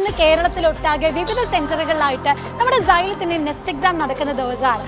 ഇന്ന് കേരളത്തിലൊട്ടാകെ വിവിധ സെന്ററുകളിലായിട്ട് നമ്മുടെ സൈലത്തിന്റെ നെക്സ്റ്റ് എക്സാം നടക്കുന്ന ദിവസമാണ്.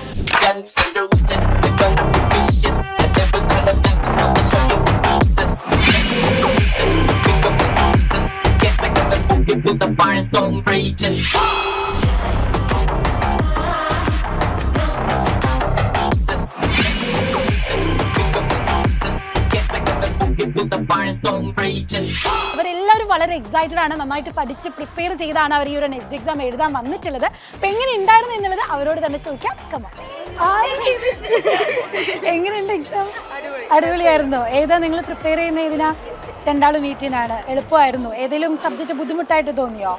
അവരെല്ലാവരും വളരെ എക്സൈറ്റഡ് ആണ്. നന്നായിട്ട് പഠിച്ച് പ്രിപ്പയർ ചെയ്താണ് അവർ ഈ ഒരു നെക്സ്റ്റ് എക്സാം എഴുതാൻ വന്നിട്ടുള്ളത്. അപ്പൊ എങ്ങനെ ഉണ്ടായിരുന്നു എന്നുള്ളത് അവരോട് തന്നെ ചോദിക്കാം. എങ്ങനെയുണ്ട് എക്സാം? അടിപൊളിയായിരുന്നു. ഏതാ നിങ്ങൾ പ്രിപ്പയർ ചെയ്യുന്ന? ഏതിനാ? രണ്ടാളും നീറ്റിനാണ്. എളുപ്പമായിരുന്നു? ഏതെങ്കിലും സബ്ജക്ട് ബുദ്ധിമുട്ടായിട്ട് തോന്നിയോ?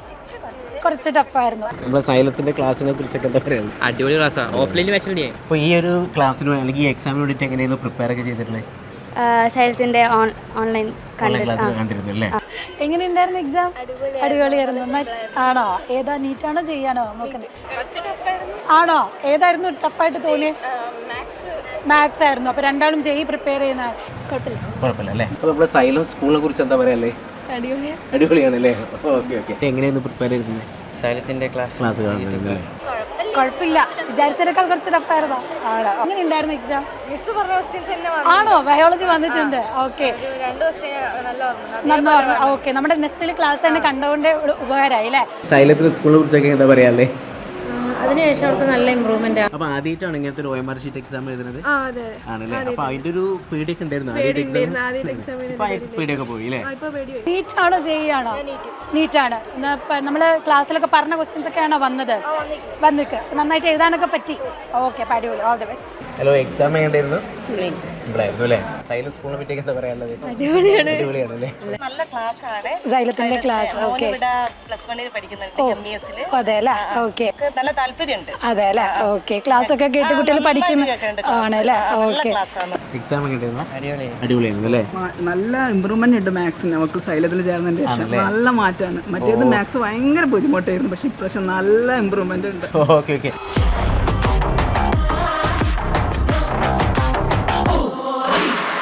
കുറച്ച് ടഫായിരുന്നു. സൈലത്തിന്റെ ക്ലാസിനെ കുറിച്ചൊക്കെ എന്താ പറയുക? അടിപൊളി ക്ലാസ്സാണ്. ഓഫ്ലൈനിൽ വെച്ചിട്ടുണ്ടേ. അപ്പോൾ ഈ ഒരു ക്ലാസ്സിന് അല്ലെങ്കിൽ ഈ എക്സാമിന് വേണ്ടിയിട്ട് എങ്ങനെയായിരുന്നു പ്രിപ്പയർ ഒക്കെ ചെയ്തിട്ടുള്ളത്? സൈലത്തിന്റെ ഓൺലൈൻ കണ്ടിരുന്നു അല്ലേ? എങ്ങനെയുണ്ടായിരുന്നു എക്സാം? അടിപൊളിയായിരുന്നു. ആണോ? ഏതാ? നീറ്റാണോ ചെയ്യാനോ നോക്കുന്നത്? ആണോ? ഏതായിരുന്നു ടഫായിട്ട് തോന്നിയത്? മാത്സ് ആയിരുന്നു. അപ്പൊ രണ്ടാളും പ്രിപ്പയർ ചെയ്യുന്ന കുഴപ്പമില്ല അല്ലേ? അപ്പോൾ നമ്മുടെ സൈലം സ്കൂളിനെ കുറിച്ച് എന്താ പറയാ? അടിപൊളിയാണല്ലേ? Okay okay. എങ്ങനെയായിരുന്നു പ്രിപ്പയർ ചെയ്തിരുന്നത്? സൈലത്തിന്റെ ക്ലാസ് കുഴപ്പമില്ല. വിചാരിച്ചതിനേക്കാൾ കുറച്ച് ടഫായിരുന്നോ? ആണോ? എങ്ങനെ ഉണ്ടായിരുന്നു എക്സാം? ആണോ? ബയോളജി വന്നിട്ടുണ്ട്. Okay, okay. നമ്മുടെ നെക്സ്റ്റ് ക്ലാസ് തന്നെ കണ്ടുകൊണ്ട് ഉപകാരമായി അല്ലേ? സൈലത്തിന്റെ സ്കൂളിനെ കുറിച്ചൊക്കെ എന്താ പറയാ? അതിനുശേഷം അവർക്ക് നല്ല ഇമ്പ്രൂവ്മെന്റ് ആണ്. അപ്പൊ ആദ്യമായിട്ടാണ് ഇങ്ങനത്തെ ഒരു OMR ഷീറ്റ് എക്സാം എഴുതുന്നത്? ആണല്ലേ? അപ്പൊ അതിന്റെ ഒരു പേടിയൊക്കെ ഉണ്ടായിരുന്നു പേടിയൊക്കെ പോയി അല്ലേ? നീറ്റാണോ ചെയ്യാണോ? നീറ്റാണ്. നമ്മള് ക്ലാസ്സിലൊക്കെ പറഞ്ഞ ക്വസ്റ്റ്യൻസ് ഒക്കെ ആണോ വന്നത്? വന്നിക്ക് നന്നായിട്ട് എഴുതാനൊക്കെ പറ്റി. ഓക്കെ, അടിപൊളി. All the best. Hello, exam എങ്ങനെയായിരുന്നു? സിമ്പിളായിരുന്നു അല്ലേ? സൈലൻസ് സ്കൂളിനെ പറ്റിയൊക്കെ എന്താ പറയാനുള്ളത്? അടിപൊളിയാണ് അല്ലേ? നല്ല ക്ലാസ് ആണ് സൈലത്തിന്റെ ക്ലാസ്. ഓക്കെ, +1 പഠിക്കുന്നുണ്ട് MES ല്. അതെ അല്ലേ? ഓക്കെ, നല്ല താല്പര്യമുണ്ട്. അതെ അല്ലേ? ഓക്കെ, ക്ലാസ് ഒക്കെ കേട്ട് കുട്ടികൾ പഠിക്കുന്നു ആണല്ലേ? ഓക്കെ. എക്സാം എങ്ങനെയായിരുന്നു? അടിപൊളിയായിരുന്നു അല്ലേ? നല്ല ഇമ്പ്രൂവ്മെന്റ് ഉണ്ട് മാത്സിന്. അവർക്ക് സൈലത്തിൽ ചേർന്നതിന്റെ ശേഷം നല്ല മാറ്റമാണ്. മറ്റേത് മാത്സ് ഭയങ്കര ബുദ്ധിമുട്ടായിരുന്നു, പക്ഷെ ഇപ്രാവശ്യം നല്ല ഇമ്പ്രൂവ്മെന്റ് ഉണ്ട്. Okay okay.